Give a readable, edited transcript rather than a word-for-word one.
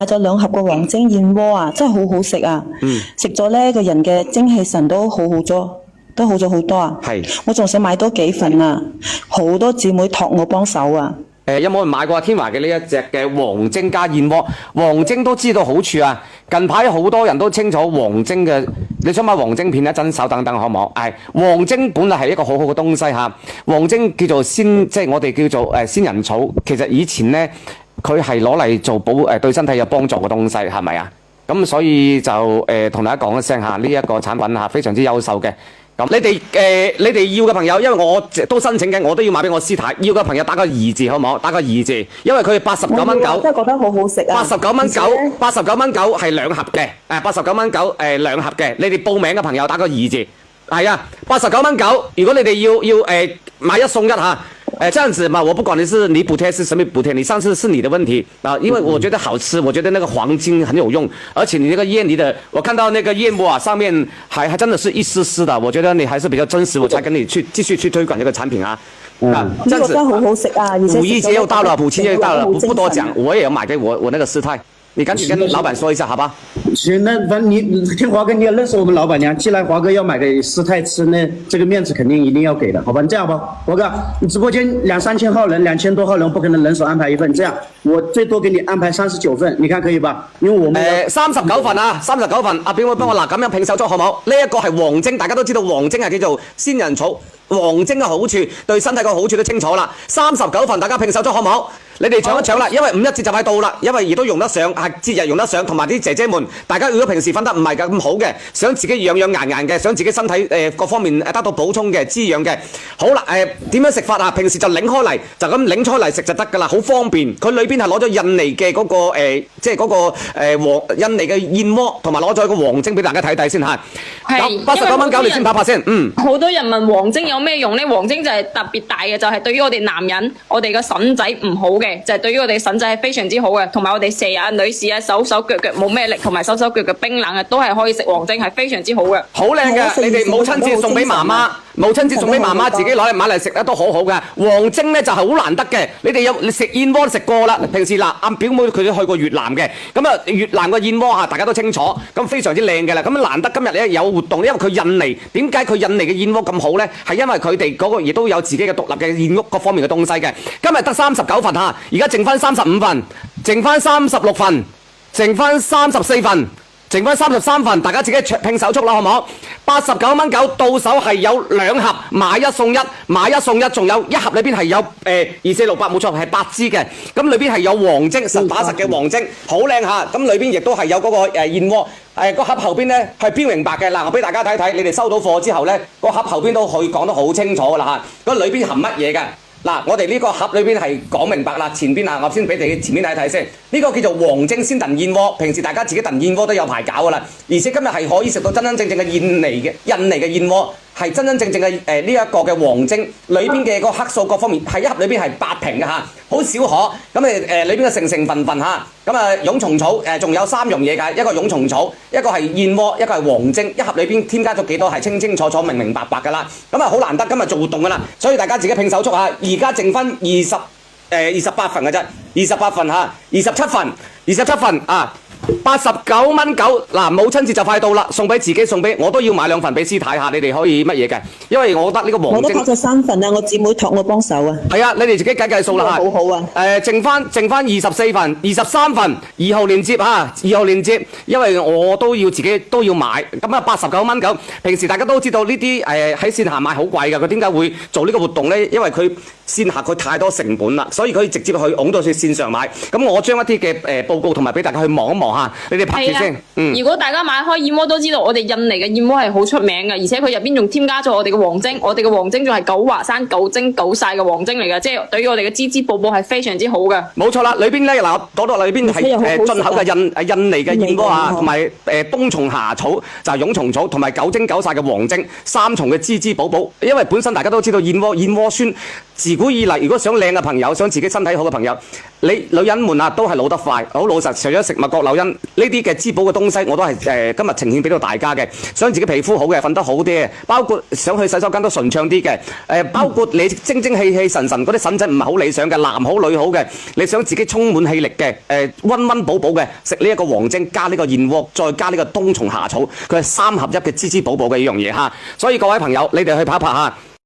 買咗2盒嘅黃精燕窩啊，真係好好食啊！食咗咧個人嘅精氣神都好咗，都好咗好多啊！我仲想買多幾份啊，好多姊妹託我幫手啊！有冇人買過天華嘅呢一隻嘅黃精加燕窩？黃精都知道好處啊！近排好多人都清楚黃精嘅，你想買黃精片一陣手等等可唔可？黃精本來係一個好好嘅東西嚇，黃精叫做即係我哋叫做仙人草，其實以前呢。佢係攞嚟做對身體有幫助嘅東西，係咪啊？咁所以就同大家講一聲嚇，呢一個產品嚇非常之優秀嘅。咁你哋要嘅朋友，因為我都申請緊，我都要買俾我師太。要嘅朋友打個2字好唔好？打個2字，因為佢係89蚊9，真係覺得好好食啊！89蚊9，89蚊9係2盒嘅，89蚊92盒嘅。你哋報名嘅朋友打個2字，係啊，89蚊9。如果你哋要買1送1嚇。這樣子嘛，我不管你補貼是什麼補貼，你上次是你的問題啊，因為我覺得好吃，我覺得那個黃精很有用，而且你那個燕梨的，我看到那個燕窩啊，上面還真的是一絲絲的，我覺得你還是比較真實，我才跟你繼續去推廣這個產品啊。這樣子，真好好食啊！五一節又到了，母親節又到了，不多講，我也要買給我那個師太。你趕緊跟老闆說一下，好吧？行，那反正你聽華哥，你也認識我們老闆娘，既然華哥要買給師太吃，那這個面子肯定一定要給的，好吧？你這樣吧，華哥，你直播間2、3千號人，2000多號人，不可能人手安排一份，這樣我最多給你安排39份，你看可以吧？因為我們39份啊，39份，阿表妹幫我嗱咁樣拼手速好唔好？呢一個係黃精，大家都知道黃精係叫做仙人草，黃精嘅好處對身體嘅好處都清楚啦。39份，大家拼手速好唔好？你哋搶一搶啦，因為5·1節就快到啦，因為亦都用得上，係節日用得上，同埋啲姐姐們，大家如果平時瞓得唔係咁好嘅，想自己養硬嘅，想自己身體各方面得到補充嘅滋養嘅，好啦點樣食法啊？平時就擰開嚟，就咁擰開嚟食就得㗎啦，好方便。佢裏邊係攞咗印尼嘅嗰個即係嗰個印尼嘅燕窩，同埋攞咗個黃精俾大家睇睇先嚇。係89蚊9，你先拍拍先。好多人問黃精有咩用呢？黃精就係特別大嘅，就係對於我哋男人，我哋個腎仔唔好嘅。就係對於我哋腎仔係非常之好嘅，同埋我哋蛇啊、女士啊、手腳冇咩力，同埋手腳冰冷嘅，都係可以食黃精，係非常之好嘅。好靚嘅，你哋母親節送俾媽媽，母親節送俾媽媽，自己攞嚟買嚟食咧都好好嘅。黃精咧就係好難得嘅，你食燕窩食過啦。平時嗱，阿表妹佢都去過越南嘅，咁啊越南個燕窩啊大家都清楚，咁非常之靚嘅啦。咁難得今日咧有活動，因為佢印尼，點解佢印尼嘅燕窩咁好咧？係因為佢哋嗰個亦都有自己嘅獨立嘅燕屋各方面嘅東西嘅。今日得39份嚇，而家剩翻35份，剩翻36份，剩翻34份，剩翻33份，大家自己拼手速啦，好唔好？89蚊9，到手係有2盒，買1送1，買1送1，仲有1盒裏邊係有2468，冇錯係8支嘅，咁裏邊係有黃精，實打實嘅黃精，好靚嚇，咁裏邊亦都係有嗰個燕窩。個盒後邊咧係標明白嘅，嗱我俾大家睇睇，你哋收到貨之後咧，個盒後邊都可以講得好清楚㗎啦嚇，嗰裏邊含乜嘢㗎？嗱，我哋呢個盒裏邊係講明白啦，前邊啊，我先俾你前面睇睇先。呢個叫做黃精鮮燉燕窩，平時大家自己燉燕窩都有排搞㗎啦，而且今日係可以食到真真正正嘅印尼嘅燕窩，係真真正正嘅呢一個嘅黃精，裏邊嘅個克數各方面係一盒裏邊係8瓶嘅嚇，好少可。咁裏邊嘅成分嚇，咁蛹蟲草仲有3樣嘢㗎，一個蛹蟲草，一個係燕窩，一個係黃精，一盒裏邊添加咗幾多係清清楚楚、明明白白㗎啦。咁好難得今日做活動㗎啦，所以大家自己拼手速嚇。而家剩翻28份嘅啫，28份嚇，27份啊，89蚊9，嗱母親節就快到啦，送俾自己送俾我都要買2份俾師太下，你哋可以乜嘢嘅？因為我覺得呢個黃精，我都拍咗3份啊，我姊妹託我幫手啊。係啊，你哋自己計數啦嚇。好好啊。剩翻24份、23份，2號鏈接嚇，2號鏈接，因為我都要自己都要買，咁啊89蚊9。平時大家都知道呢啲喺線下買好貴㗎，佢點解會做呢個活動呢？因為佢線下佢太多成本啦，所以佢直接去拱到去線上買。咁我將一啲嘅報告同埋俾大家去望一望嚇，你哋拍住先。如果大家買開燕窩都知道，我哋印尼嘅燕窩係好出名嘅，而且佢入邊仲添加咗我哋嘅黃精，我哋嘅黃精仲係九華山9精9曬嘅黃精嚟嘅，即係對於我哋嘅滋滋寶寶係非常之好嘅。冇錯啦，裏邊咧嗱，攞到裏邊係進口嘅印尼嘅燕窩啊，同埋冬蟲夏草就係蛹蟲草，同埋9精9曬嘅黃精，3重嘅滋滋寶寶。因為本身大家都知道燕窩酸自古以嚟，如果想靚嘅朋友，想自己身體好嘅朋友，你女人們啊都係老得快，好老實。除咗食物葛柳因呢啲嘅滋補嘅東西，我都係今日呈現俾到大家嘅。想自己皮膚好嘅，瞓得好啲嘅，包括想去洗手間都順暢啲嘅，包括你精精氣氣神神嗰啲腎仔唔係好理想嘅，男好女好嘅，你想自己充滿氣力嘅，溫溫補補嘅，食呢一個黃精加呢個燕窩，再加呢個冬蟲夏草，佢係3合1嘅滋滋補補嘅呢樣嘢嚇。所以各位朋友，你哋去拍一拍嚇。